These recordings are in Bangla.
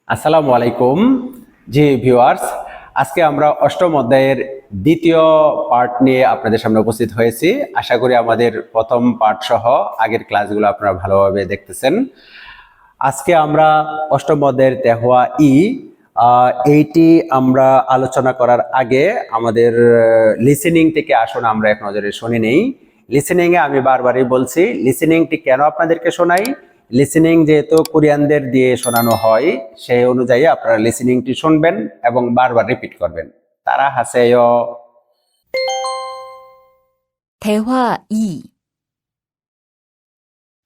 আসসালামু আলাইকুম। জি ভিউয়ার্স, আজকে আমরা অষ্টম অধ্যায়ের দ্বিতীয় পার্ট নিয়ে আপনাদের সামনে উপস্থিত হয়েছি। আশা করি আমাদের প্রথম পার্ট সহ আগের ক্লাসগুলো আপনারা ভালোভাবে দেখতেছেন। আজকে আমরা অষ্টম অধ্যায়ের তেহওয়া এইটি আমরা আলোচনা করার আগে আমাদের লিসেনিং থেকে আসুন আমরা এক নজরে শুনে নেই। লিসেনিং এ আমি বারবারই বলছি, লিসেনিংটি কেন আপনাদেরকে শোনাই। লিসেনিং যেহেতু কোরিয়ানদের দিয়ে শোনানো হয়, সেই অনুযায়ী আপনারা লিসেনিংটি শুনবেন এবং বারবার রিপিট করবেন। তারা হাসেয়। 대화 2.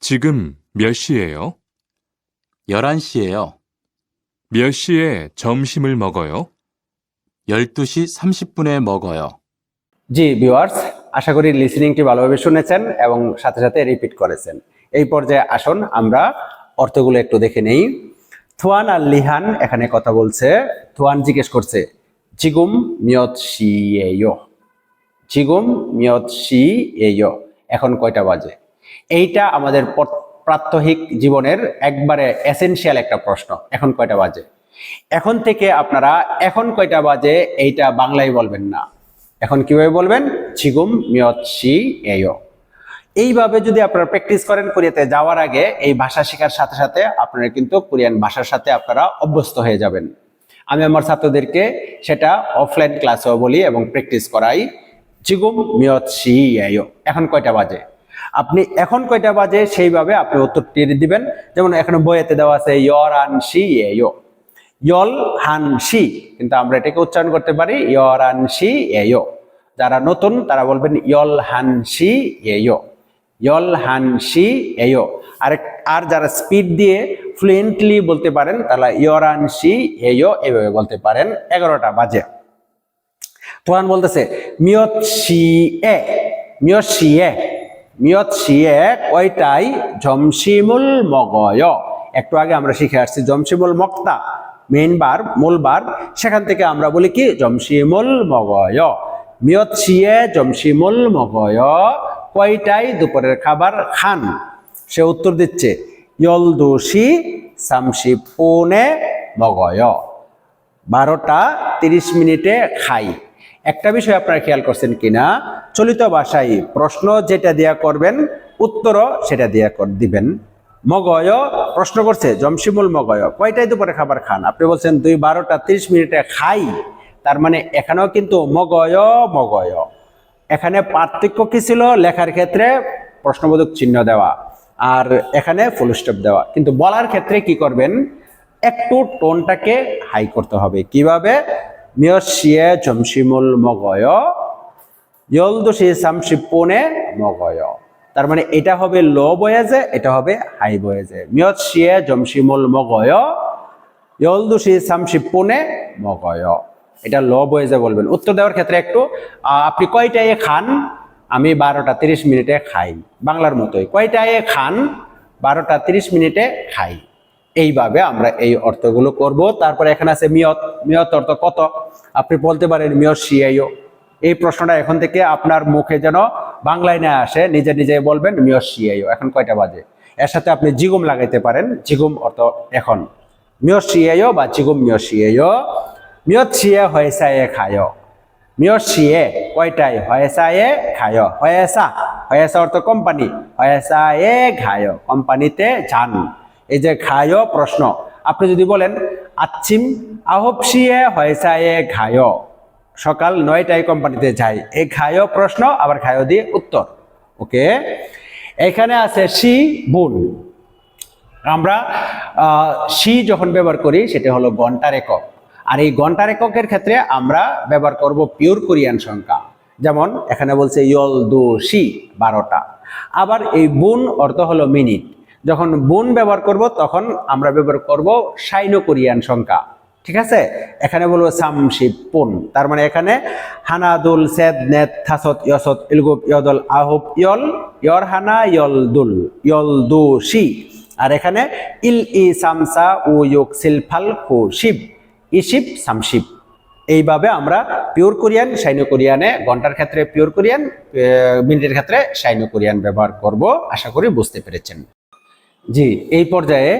지금 몇 시예요? 11시예요. 몇 시에 점심을 먹어요? 12시 30분에 먹어요. জি ভিউয়ার্স, আশা করি লিসেনিংটি ভালোভাবে শুনেছেন এবং সাথে সাথে রিপিট করেছেন। এই পর্যায়ে আসুন আমরা অর্থগুলো একটু দেখে নেই। থুয়ান আর লিহান এখানে কথা বলছে। থুয়ান জিজ্ঞেস করছে জিগুম মিয়ত শিয়েয়ো, জিগুম মিয়ত শিয়েয়ো, এখন কয়টা বাজে। এইটা আমাদের প্রাত্যহিক জীবনের একবারে এসেনশিয়াল একটা প্রশ্ন, এখন কয়টা বাজে। এখন থেকে আপনারা এখন কয়টা বাজে এইটা বাংলায় বলবেন না, এখন কিভাবে বলবেন, জিগুম মিয়ত শিয়েয়ো। এইভাবে যদি আপনারা প্র্যাকটিস করেন, কোরিয়াতে যাওয়ার আগে এই ভাষা শেখার সাথে সাথে আপনারা কিন্তু কোরিয়ান ভাষার সাথে আপনারা অভ্যস্ত হয়ে যাবেন। আমি আমার ছাত্রদেরকে সেটা অফলাইন ক্লাসেও বলি এবং প্র্যাকটিস করাই। জিগুম মিয়ত শিয়েয়ো, এখন কয়টা বাজে। আপনি এখন কয়টা বাজে সেইভাবে আপনি উত্তরটি দিবেন। যেমন এখানে বইয়েতে দেওয়া আছে ইয়রান শিয়েয়ো, ইয়ল হান শি, কিন্তু আমরা এটাকে উচ্চারণ করতে পারি ইয়রান শিয়েয়ো। যারা নতুন তারা বলবেন ইয়ল হান শিয়েয়ো, ইয়ল হান শিয়েয়ো। আর যারা স্পিড দিয়ে ফ্লুয়েন্টলি বলতে পারেন তাহলে ইয়রান শিয়েয়ো এভাবে বলতে পারেন। 11টা বাজে। তোয়ান বলতেছে মিয়ত শিয়ে, মিয়ত শিয়ে, মিয়ত শিয়ে কয়টাই জমশিমুল মগয়। একটু আগে আমরা শিখে আসছি জমশিমুল মক্তা মেইন বার, মূল বার, সেখান থেকে আমরা বলি কি জমশিমুল মগয়। মিয়ত শিয়ে জমশিমুল মগয়, কয়টাই দুপুরের খাবার খান। সে উত্তর দিচ্ছে ইয়লদোশি সামশিপুনে মগয়, 12টা 30 মিনিটে খাই। একটা বিষয় আপনারা খেয়াল করছেন কিনা, চলিত ভাষায় প্রশ্ন যেটা দিয়া করবেন উত্তরও সেটা দিয়া দিবেন। মগয় প্রশ্ন করছে জমশিমুল মগয়, কয়টায় দুপুরে খাবার খান। আপনি বলছেন 12টা 30 মিনিটে খাই, তার মানে এখানেও কিন্তু মগয় মগয়। এখানে পার্থক্য কি ছিল, লেখার ক্ষেত্রে প্রশ্নবোধক চিহ্ন দেওয়া আর এখানে ফুল স্টপ দেওয়া, কিন্তু বলার ক্ষেত্রে কি করবেন, একটু টোনটাকে হাই করতে হবে। কিভাবে, মিয়শিয়ে জমশিমুল মগয়, ইয়লদোশি সামশিপুনে মগয়। তার মানে এটা হবে লো বয়েজে, এটা হবে হাই বয়েজে। মিয়শিয়ে জমশিমুল মগয়, ইয়লদোশি সামশিপুনে মগয়, এটা লো বয়েজে বলবেন। উত্তর দেওয়ার ক্ষেত্রে একটু আপনি কয়টায় খান, আমি 12টা 30 মিনিটে খাই, বাংলার মতোই কয়টায় খান, 12টা 30 মিনিটে খাই। এইভাবে আমরা এই অর্থগুলো করব। তারপরে এখানে আছে মিয়ত, মিয়ত অর্থ কত, আপনি বলতে পারেন মিয়ত শিয়েয়ো। এই প্রশ্নটা এখন থেকে আপনার মুখে যেন বাংলায় না আসে, নিজে নিজে বলবেন মিয়ত শিয়েয়ো, এখন কয়টা বাজে। এর সাথে আপনি জিগুম লাগাইতে পারেন, জিগুম অর্থ এখন, মিয়ত শিয়েয়ো বা জিগুম মিয়ত শিয়েয়ো। মিয়ত শিয়ে হয়েসায়ে খায়, মিয়ত শিয়ে কয়টায়, হয়েসায়ে খায়, হয়েসা, হয়েসা অর্থ কোম্পানি, হয়েসায়ে খায়, কোম্পানিতে যান। এই যে খায় প্রশ্ন, আপনি যদি বলেন আচ্ছিম আহবশিয়ে হয়েসায়ে খায়, সকাল 9টায় কোম্পানিতে যাই, এই খায় প্রশ্ন আবার খায় দিয়ে উত্তর। ওকে, এখানে আছে শি বুন। আমরা শি যখন ব্যবহার করি সেটা হলো ঘন্টার একক, আর এই ঘন্টার এককের ক্ষেত্রে আমরা ব্যবহার করব পিওর কোরিয়ান সংখ্যা। যেমন এখানে বলছে ইয়লদোশি 12টা। আবার এই বুন অর্থ হলো মিনিট, যখন বুন ব্যবহার করব তখন আমরা ব্যবহার করব সাইনো কোরিয়ান সংখ্যা। ঠিক আছে, এখানে বলবো সামশিপুন, তার মানে এখানে হানাদুল সেদ নেত থাসত ইয়সত ইলগুব ইয়দল আহুব ইয়ল, ইয়র হানা ইয়লদুল, ইয়লদোশি। আর এখানে ইল ই সামসা ও ইয়ক সিলফাল হু শিব, ইশিপ সামশিপ। এইভাবে আমরা পিওর কোরিয়ান, সাইনো কোরিয়ানে ঘন্টার ক্ষেত্রে পিওর কোরিয়ান, মিনিটের ক্ষেত্রে সাইনো কোরিয়ান ব্যবহার করব। আশা করি বুঝতে পেরেছেন। জি, এই পর্যায়ে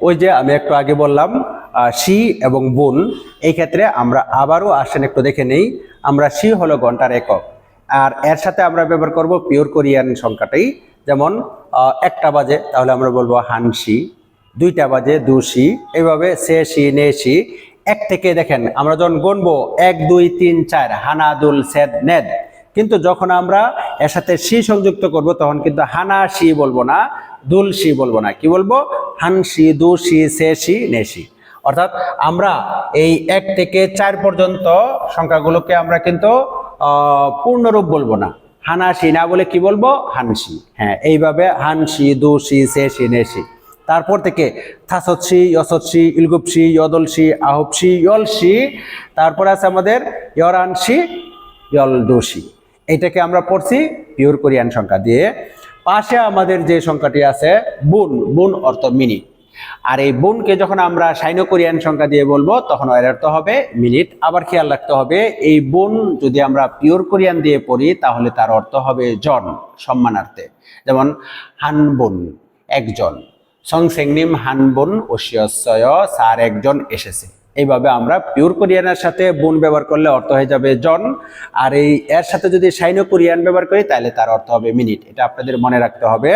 ওই যে আমি একটু আগে বললাম শি এবং বুন, এই ক্ষেত্রে আমরা আবারও আসেন একটু দেখে নেই। আমরা শি হলো ঘন্টার একক, আর এর সাথে আমরা ব্যবহার করব পিওর কোরিয়ান সংখ্যাটাই। যেমন 1টা বাজে, তাহলে আমরা বলবো হানশি। 2টা বাজে দুশি। এইভাবে সে শি নে শি। 1 থেকে দেখেন আমরা যখন গুনবো 1 2 3 4 হানা দুল সেদ নেদ, কিন্তু যখন আমরা এর সাথে শি সংযুক্ত করব তখন কিন্তু হানা শি বলবো না, দুল শি বলবো না, কি বলবো? হানশি দুশি সে শি নে শি। অর্থাৎ আমরা এই 1 থেকে 4 পর্যন্ত সংখ্যাগুলোকে আমরা কিন্তু পূর্ণরূপ বলবো না, হানাশি না বলে কি বলবো? হানশি। হ্যাঁ, এইভাবে হানশি দুশি সে শি নে শি। তারপর থেকে থাসৎসি ইয়সৎসি ইলগুপসি ইয়দলসি আহবসি ইয়লসি, তারপর আছে আমাদের ইয়রানসি ইয়লদোসি। এটাকে আমরা পড়ছি পিওর কোরিয়ান সংখ্যা দিয়ে। পাশে আমাদের যে সংখ্যাটি আছে বুন, বুন অর্থ মিনিট। আর এই বুনকে যখন আমরা সাইনো কোরিয়ান সংখ্যা দিয়ে বলবো তখন এর অর্থ হবে মিনিট। আবার খেয়াল রাখতে হবে, এই বুন যদি আমরা পিওর কোরিয়ান দিয়ে পড়ি তাহলে তার অর্থ হবে জন, সম্মানার্থে। যেমন হানবুন একজন, সংসেংনিম হানবুন ওশিয়সয় স্যার একজন এসেছে। এইভাবে আমরা পিওর কোরিয়ানের সাথে বুন ব্যবহার করলে অর্থ হয়ে যাবে জন, আর এই এর সাথে যদি সাইনো কোরিয়ান ব্যবহার করি তাহলে তার অর্থ হবে মিনিট। এটা আপনাদের মনে রাখতে হবে।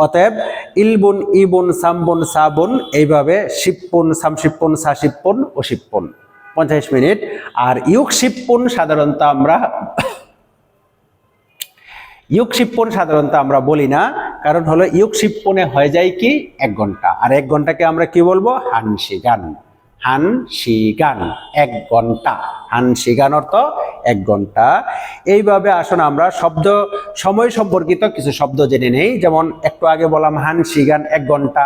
অতএব ইলবুন ইবুন সামবুন সাবুন, এইভাবে শিবপুন সামশিবপুন সাশিবপুন ও শিবপুন 50 মিনিট। আর ইউকশিবপুন সাধারণত আমরা বলি না, কারণ হলো ইউকশিবপুনে হয়ে যায় কি 1 ঘন্টা, আর 1 ঘন্টাকে আমরা কি বলবো? হানশিগান। হানশিগান 1 ঘন্টা, হানশিগান অর্থ 1 ঘন্টা। এইভাবে আসুন আমরা শব্দ সময় সম্পর্কিত কিছু শব্দ জেনে নেই। যেমন একটু আগে বললাম হানশিগান 1 ঘন্টা,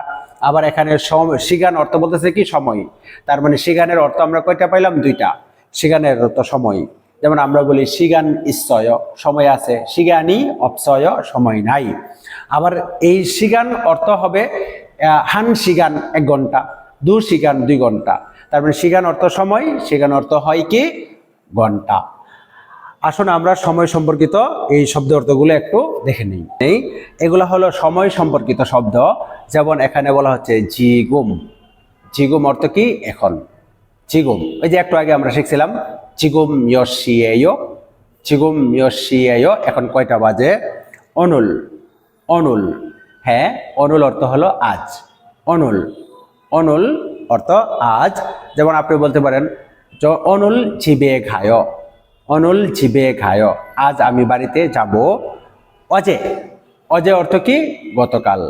আবার এখানে শিগান অর্থ বলতেছে কি? সময়। তার মানে শিগানের অর্থ আমরা কয়টা পাইলাম? 2টা। শিগানের অর্থ সময়। যেমন আমরা বলি শিগান ইশ্বয়, সময় আছে, শিগানি অপসয়, সময় নাই। আবার এই শিগান অর্থ হবে হানশিগান 1 ঘন্টা, দুশিগান 2 ঘন্টা। তার মানে শিগান অর্থ সময়, শিগান অর্থ হয় কি? ঘন্টা। আসুন আমরা সময় সম্পর্কিত এই শব্দ অর্থগুলো একটু দেখে নিই। এগুলো হলো সময় সম্পর্কিত শব্দ। যেমন এখানে বলা হচ্ছে জিগুম। জিগুম অর্থ কি? এখন। জিগুম, ওই যে একটু আগে আমরা শিখছিলাম জিগুম ইয়সিয়েয়, জিগুম ইয়সিয়েয়, এখন কয়টা বাজে? অনুল, অনুল। হ্যাঁ, অনুল অর্থ হলো আজ। অনুল, অনুল অর্থ আজ। যেমন আপনি বলতে পারেন অনুল জিবে খায়, অনুল জিবে খায়, আজ আমি বাড়িতে যাব। অজে, অজে অর্থ কি? গতকাল।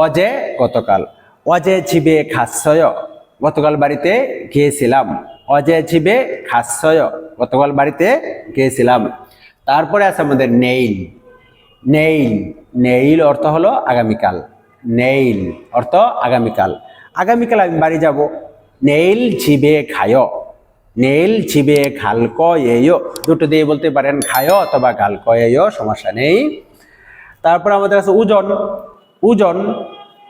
অজে গতকাল। অজে জিবে খাসয়, গতকাল বাড়িতে গিয়েছিলাম। অজে জিবে খাসয়, গতকাল বাড়িতে গিয়েছিলাম। তারপরে আছে আমাদের নেইল। নেইল, নেইল অর্থ হলো আগামীকাল। নেইল অর্থ আগামীকাল। আগামীকাল আমি বাড়ি যাব। নেইল জিবে খায়, নেইল জিবে ঘালকয়েয়, দুটো দিয়ে বলতে পারেন, খায় অথবা ঘালকয়েয়, সমস্যা নেই। তারপর আমাদের আছে ওজন। ওজন,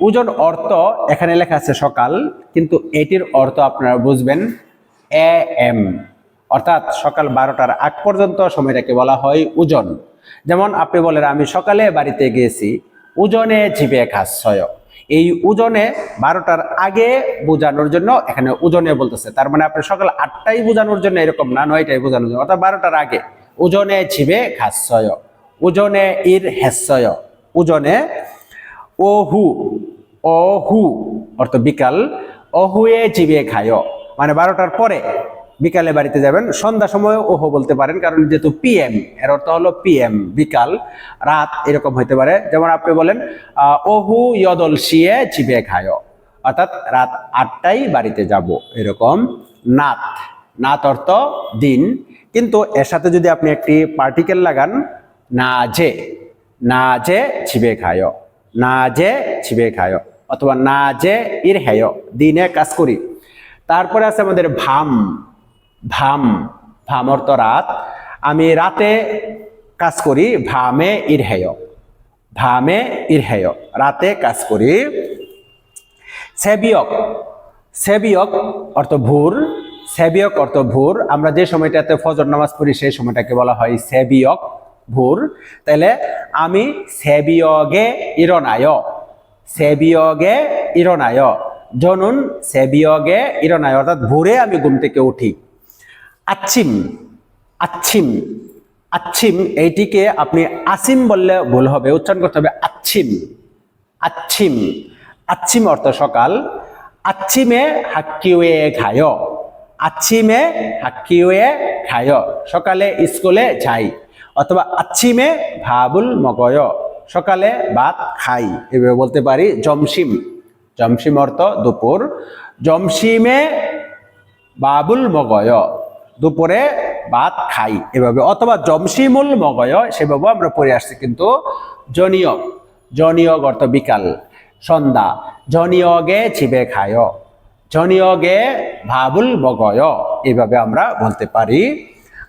ওজন অর্থ এখানে লেখা আছে সকাল, কিন্তু এটির অর্থ আপনারা বুঝবেন এএম, অর্থাৎ সকাল 12টার আগ পর্যন্ত সময়টাকে বলা হয় ওজন। যেমন আপনি বলেন আমি সকালে বাড়িতে গিয়েছি, ওজনে জিবে খাসয়। এই ওজনে 12টার আগে বোঝানোর জন্য এখানে ওজনে বলতেছে। তার মানে আপনি সকাল 8টায় বোঝানোর জন্য এরকম না, 9টায় বোঝানোর জন্য, অর্থাৎ 12টার আগে। ওজনে জিবে খাসয়, ওজনে ইর হেসয়, ওজনে। ওহু, অহু অর্থ বিকাল। অহুয়ে জিবে খায়, মানে 12টার পরে বিকালে বাড়িতে যাবেন। সন্ধ্যা সময় ওহো বলতে পারেন, কারণ যেহেতু পিএম, এর অর্থ হলো পিএম, বিকাল, রাত, এরকম হইতে পারে। যেমন আপনি বলেন ওহু ইয়দল শিয়ে জিবে খায়, অর্থাৎ রাত 8টায় বাড়িতে যাব, এরকম। নাত, নাত অর্থ দিন, কিন্তু এর সাথে যদি আপনি একটি পার্টিকেল লাগান, না যে, না যে জিবে খায়, না যে জিবে খায়, অথবা না যে ইর হেয়, দিনে কাজ করি। তারপরে আছে আমাদের ভাম। ভাম, ভাম অর্থ রাত, আমি রাতে কাজ করি। ভামে ইরহেয়, ভামে ইরহেয়, রাতে কাজ করি। সেবিয়ক, সেবিয়ক অর্থ ভোর, সেবিয়ক অর্থ ভোর। আমরা যে সময়টাতে ফজর নামাজ পড়ি সেই সময়টাকে বলা হয় সেবিয়ক, ভোর। তাহলে আমি সেবিয়গে ইরনায়, সেবিয়গে ইরনায়, জনুন সেবিয়গে ইরনায়, অর্থাৎ ভোরে আমি ঘুম থেকে উঠি। আচ্ছিম, আচ্ছিম, আচ্ছিম এইটিকে আপনি আসিম বললে ভুল হবে, উচ্চারণ করতে হবে আচ্ছিম, আচ্ছিম। আচ্ছিম অর্থ সকাল। আচ্ছিমে হাক্কিউয়ে খায়, আচ্ছিমে হাক্কিউয়ে খায়, সকালে স্কুলে যাই। অথবা আচ্ছিমে ভাবুল মগয়, সকালে ভাত খাই, এভাবে বলতে পারি। জমসিম, জমসিম অর্থ দুপুর। জমসিমে বাবুল মগয়, দুপুরে ভাত খাই, এভাবে। অথবা জমসিমুল মগয়, সেভাবে আমরা পড়ে আসছি। কিন্তু জনিয়গ, জনিয়গ অর্থ বিকাল, সন্ধ্যা। জনিয়গে চিবে খায়, জনিয়গে ভাবুল মগয়, এইভাবে আমরা বলতে পারি।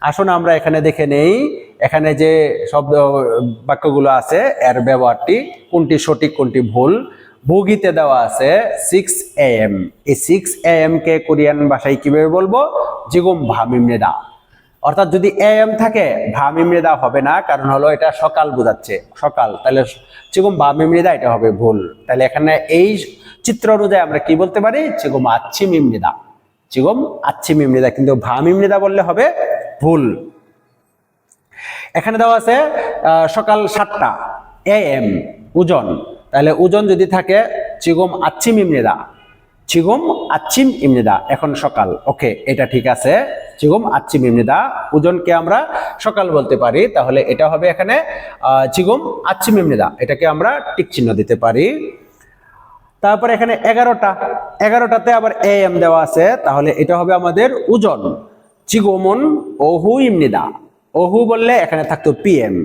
আসুন আমরা এখানে দেখে নেই, এখানে যে শব্দ বাক্যগুলো আছে এর ব্যবহারটি কোনটি সঠিক কোনটি ভুল। বগিতে দেওয়া আছে 6 AM, এই 6 AM কে কোরিয়ান ভাষায় কিভাবে বলবো? জিগুম ভামিমনেদা, অর্থাৎ যদি AM থাকে ভামিমনেদা হবে না, কারণ হলো এটা সকাল বোঝাচ্ছে, সকাল, তাহলে জিগুম ভামিমনেদা এটা হবে ভুল। তাহলে এখানে এই চিত্র অনুযায়ী আমরা কি বলতে পারি? জিগুম আচ্ছিমিমনেদা, জিগুম আচ্ছিমিমনেদা, কিন্তু ভামিমনেদা বললে হবে ভুল। এখানে দেওয়া আছে সকাল 7টা AM ওজন, তাহলে ওজন যদি থাকে চিগুম আচ্ছিম ইমনেদা, চিগুম আচ্ছিম ইমনেদা, এখন সকাল, ওকে, এটা ঠিক আছে। চিগুম আচ্ছিম ইমনেদা, ওজনকে আমরা সকাল বলতে পারি, তাহলে এটা হবে এখানে চিগুম আচ্ছিম ইমনেদা, এটাকে আমরা টিক চিহ্ন দিতে পারি। তারপর এখানে 11টা, 11টাতে আবার AM দেওয়া আছে, তাহলে এটা হবে আমাদের ওজন। চিগুমন ওহু ইমনেদা, ওহু বললে এখানে থাকতো PM,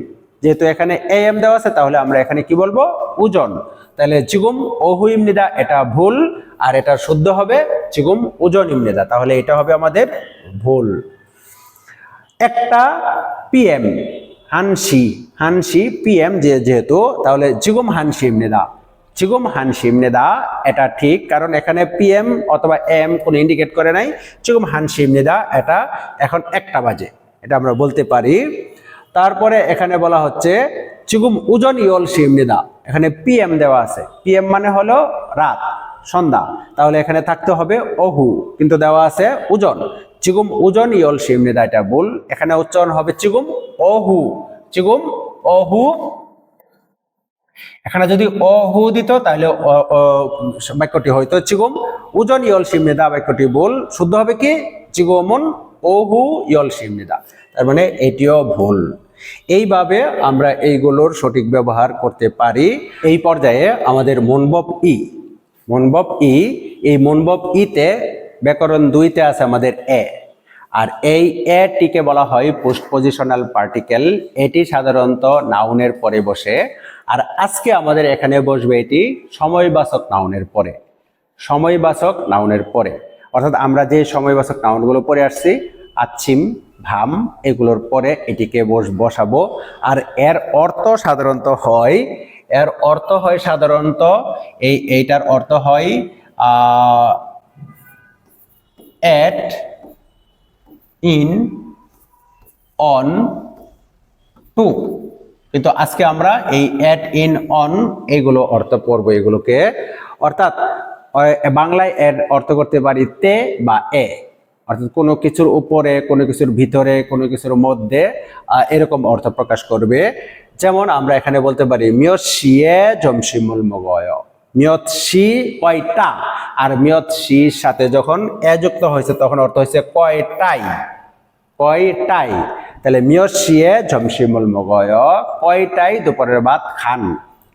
যেহেতু এখানে AM দেওয়া আছে তাহলে আমরা এখানে কি বলবো? ওজন। তাহলে চিগুম ওহু ইমনেদা এটা ভুল, আর এটা শুদ্ধ হবে চিগুম ওজন ইমনেদা, তাহলে এটা হবে আমাদের ভুল। একটা PM, হানসি, হানসি PM যেহেতু, তাহলে চিগুম হানসি ইমনেদা, চিগুম হানসি ইমনেদা এটা ঠিক, কারণ এখানে PM অথবা AM কোনো ইন্ডিকেট করে নাই। চিগুম হানসি ইমনেদা এটা এখন 1টা বাজে, এটা আমরা বলতে পারি। তারপরে এখানে বলা হচ্ছে চিগুম ওজন ইয়ল সিমনিদা, এখানে PM দেওয়া আছে, PM মানে হলো রাত, সন্ধ্যা, তাহলে এখানে থাকতে হবে ওহু, কিন্তু দেওয়া আছে ওজন। চিগুম ওজন ইয়ল সিমনিদা এটা ভুল, এখানে উচ্চারণ হবে চিগুম ওহু, চিগুম ওহু। এখানে যদি অহু দিত তাহলে বাক্যটি হয়তো চিগুম ওজন ইয়ল সিমনিদা, বাক্যটি ভুল। শুদ্ধ হবে কি? চিগুমন ওহু ইয়ল সিমনিদা, তার মানে এটিও ভুল। এইভাবে আমরা এইগুলোর সঠিক ব্যবহার করতে পারি। এই পর্যায়ে আমাদের মনবব ই, মনবব ই, এই মনবব ইতে ব্যাকরণ 2তে আছে আমাদের এ, আর এই এটিকে বলা হয় পোস্ট পজিশনাল পার্টিকেল। এটি সাধারণত নাউনের পরে বসে, আর আজকে আমাদের এখানে বসবে এটি সময়বাচক নাউনের পরে, সময়বাচক নাউনের পরে, অর্থাৎ আমরা যে সময়বাচক নাউনগুলো পড়ে আসছি আচ্ছিম, ভাম, এগুলোর পরে এটিকে বসাবো। আর এর অর্থ সাধারণত হয়, এর অর্থ হয় সাধারণত এইটার অর্থ হয় এট, ইন, অন, টু, কিন্তু আজকে আমরা এই এট, ইন, অন এগুলো অর্থ পড়বো এগুলোকে। অর্থাৎ বাংলায় এর অর্থ করতে পারি তে বা এ, অর্থাৎ কোনো কিছুর উপরে, কোনো কিছুর ভিতরে, কোনো কিছুর মধ্যে, এরকম অর্থ প্রকাশ করবে। যেমন আমরা এখানে বলতে পারি মিয়ত শিয়ে জমসিমুল মগয়, মিয়ত শি কয়টা, আর মিয়ত শির সাথে যখন এ যুক্ত হয়েছে তখন অর্থ হয়েছে কয়টাই, কয়টাই। তাহলে মিয়ত শিয়ে জমসিমুল মগয়, কয়টাই দুপুরের ভাত খান।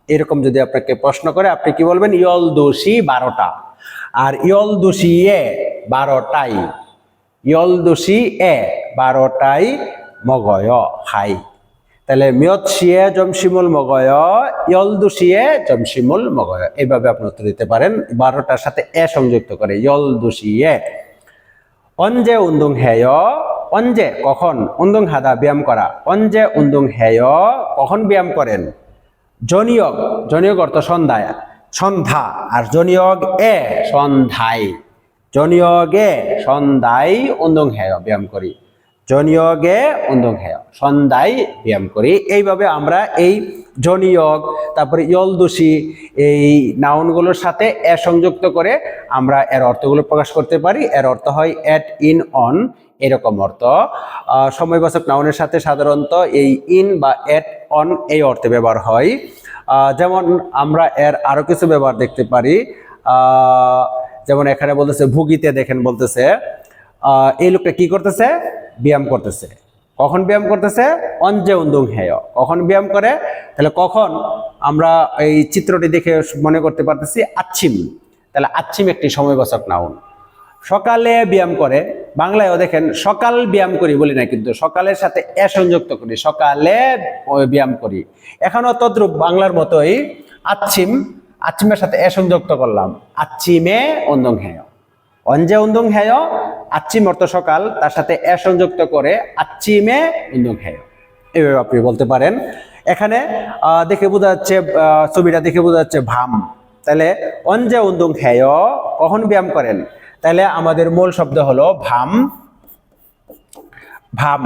এরকম যদি আপনাকে প্রশ্ন করে আপনি কি বলবেন? ইয়ল দোষী 12টা, আর ইয়ল দোষী এ 12টাই, ইয়ল দোষী এ 12টাই মগয় খাই। তাহলে মিয়ত শিয়ে জমসিমুল মগয়, ইয়ল দোষিয়ে জমসিমুল মগয়, এইভাবে আপনি উত্তর দিতে পারেন 12টার সাথে এ সংযুক্ত করে, ইয়ল দোষিয়ে। অঞ্জে উন্দুং হেয়, অঞ্জে কখন, উন্দুং হাদা ব্যায়াম করা, অঞ্জে উন্দুং হেয় কখন ব্যায়াম করেন। জনিয়গ, জনিয়গ অর্থ সন্ধ্যায়, সন্ধ্যা, আর জনিয়গ এ সন্ধ্যায়, জনিয়গে সন্ধ্যায় উন্দুং হেয় ব্যায়াম করি, জনিয়গে উন্দুং হেয় সন্ধ্যায় ব্যায়াম করি। এইভাবে আমরা এই জনিয়গ, তারপরে ইয়লদোষী, এই নাউনগুলোর সাথে এ সংযুক্ত করে আমরা এর অর্থগুলো প্রকাশ করতে পারি। এর অর্থ হয় এট, ইন, অন, এরকম অর্থ। সময়বাচক নাউনের সাথে সাধারণত এই ইন বা এট, অন এই অর্থে ব্যবহার হয়। যেমন আমরা এর আরো কিছু ব্যবহার দেখতে পারি। যেমন এখানে বলতেছে ভুগিতে, দেখেন বলতেছে এই লোকটা কি করতেছে, ব্যায়াম করতেছে। কখন ব্যায়াম করতেছে, অঞ্জে উন্দুং হেয়, কখন ব্যায়াম করে, তাহলে কখন আমরা এই চিত্রটি দেখে মনে করতে পারতেছি আচ্ছিম, তাহলে আচ্ছিম একটি সময়বাচক নাউন। সকালে ব্যায়াম করে, বাংলায়ও দেখেন সকাল ব্যায়াম করি বলি না, কিন্তু সকালের সাথে এ সংযুক্ত করি, সকালে ব্যায়াম করি। এখনো তদ্রূপ বাংলার মতোই আচ্ছিম, আচ্ছিমের সাথে এ সংযুক্ত করলাম, আচ্ছিমে উন্দুং হেয়, অঞ্জে উন্দুং হেয়, আচ্ছিম অর্থ সকাল, তার সাথে এ সংযুক্ত করে আচ্ছিমে উন্দুং হেয়, এইভাবে আপনি বলতে পারেন। এখানে দেখে বোঝা যাচ্ছে, ছবিটা দেখে বোঝা যাচ্ছে ভাম, তাহলে অঞ্জে উন্দুং হেয়, কখন ব্যায়াম করেন, তাহলে আমাদের মূল শব্দ হলো ভাম, ভাম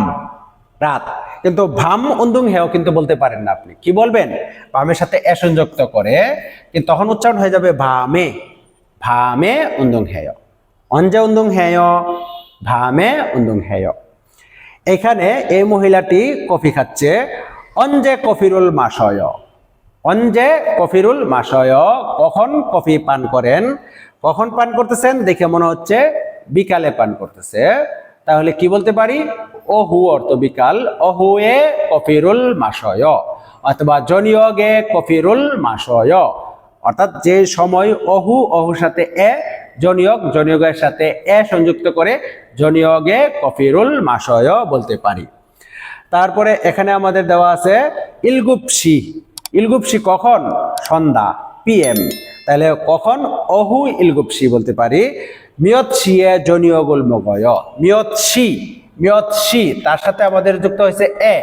রাত। কিন্তু ভাম উন্দুং হেয় কিন্তু বলতে পারেন না, আপনি কি বলবেন, ভামের সাথে এ সংযুক্ত করে, কিন্তু তখন উচ্চারণ হয়ে যাবে ভামে, ভামে উন্দুং হেয়, অঞ্জে উন্দুং হেয়, ভামে উন্দুং হেয়। এখানে এই মহিলাটি কফি খাচ্ছে, অঞ্জে কফিরুল মাসয়, অঞ্জে কফিরুল মাসয়, কখন কফি পান করেন, কখন পান করতেছেন দেখে মনে হচ্ছে বিকালে পান করতেছে, তাহলে কি বলতে পারি, অহু অর্থ বিকাল, অহুয়ে কফিরুল মাসয়, অথবা জনিয়গে কফিরুল মাসয়, অর্থাৎ যে সময় অহু, অহুর সাথে এ, জনিয়গ, জনিয়গের সাথে এ সংযুক্ত করে জনিয়গে কফিরুল মাসয় বলতে পারি। তারপরে এখানে আমাদের দেওয়া আছে ইলগুপসি, ইলগুপসি কখন, সন্ধ্যা, পিএম, তাহলে কখন অহু ইলগুপসি বলতে পারি। মিয়ৎসিয়ে জনিয়গুল মগয়, মিয়ৎসি, মিয়ৎসি তার সাথে আমাদের যুক্ত হয়েছে এ,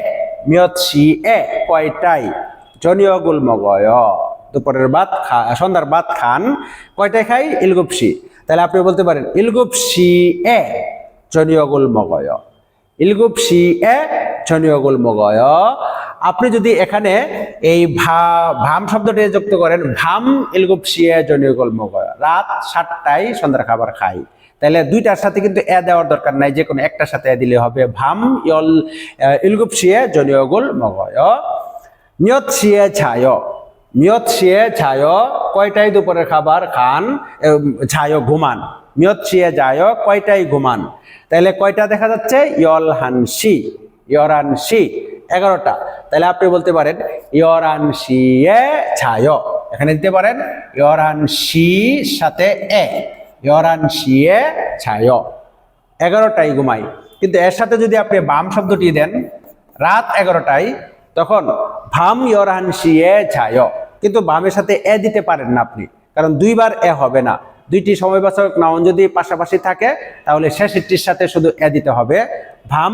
মিয়ৎসি এ, কয়টাই, জনিয়গুল মগয়, দুপুরের ভাত সন্ধ্যার ভাত খান, কয়টায় খাই, ইলগুপসি, তাহলে আপনি বলতে পারেন ইলগুপসি এ জনিয়গুল মগয়, ইলগুপসি এ জনিয়গুল মগয়। আপনি যদি এখানে এই ভাম শব্দটি যুক্ত করেন, ভাম ইলগুপসি এ জনিয়গুল মগয়, রাত 7টায় সন্ধ্যার খাবার খাই, তাহলে দুইটার সাথে কিন্তু এ দেওয়ার দরকার নাই, যে কোনো একটার সাথে এ দিলে হবে, ভাম ইলগুপসি এ জনিয়গুল মগয়। মিয়ৎসিয়ে ছায়, মিয়ৎসিয়ে ছায়, কয়টায় দুপুরের খাবার খান, ছায় ঘুমান, মিয়ৎসিয়ে যায়, কয়টায় ঘুমান, তাহলে কয়টা দেখা যাচ্ছে, ইয়লহানসি, ইয়রানসি 11টা, তাহলে আপনি বলতে পারেন ইয়রানসিয়ে ছায়, এখানে দিতে পারেন ইয়রানসি সাথে এ, ইয়রানসিয়ে ছায়, 11টায় ঘুমাই। কিন্তু এর সাথে যদি আপনি বাম শব্দটি দেন, রাত 11টায়, তখন ভাম ইয়রানসিয়ে ছায়, কিন্তু বামের সাথে এ দিতে পারেন না আপনি, কারণ দুইবার এ হবে না, দুইটি সময়বাচক নাউন যদি পাশাপাশি থাকে তাহলে শেষেরটির সাথে শুধু এ দিতে হবে, ভাম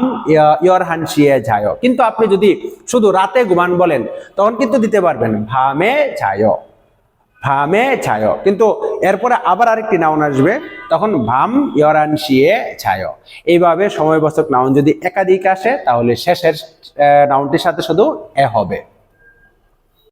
ইয়রহানসিয়ে যায়। কিন্তু আপনি যদি শুধু রাতে ঘুমান বলেন তখন কিন্তু দিতে পারবেন ভামে যায়, ভামে ছায়, কিন্তু এরপরে আবার আরেকটি নাউন আসবে, তখন ভাম ইয়রানসিয়ে ছায়। এইভাবে সময়বাচক নাউন যদি একাধিক আসে তাহলে শেষের নাউনটির সাথে শুধু এ হবে।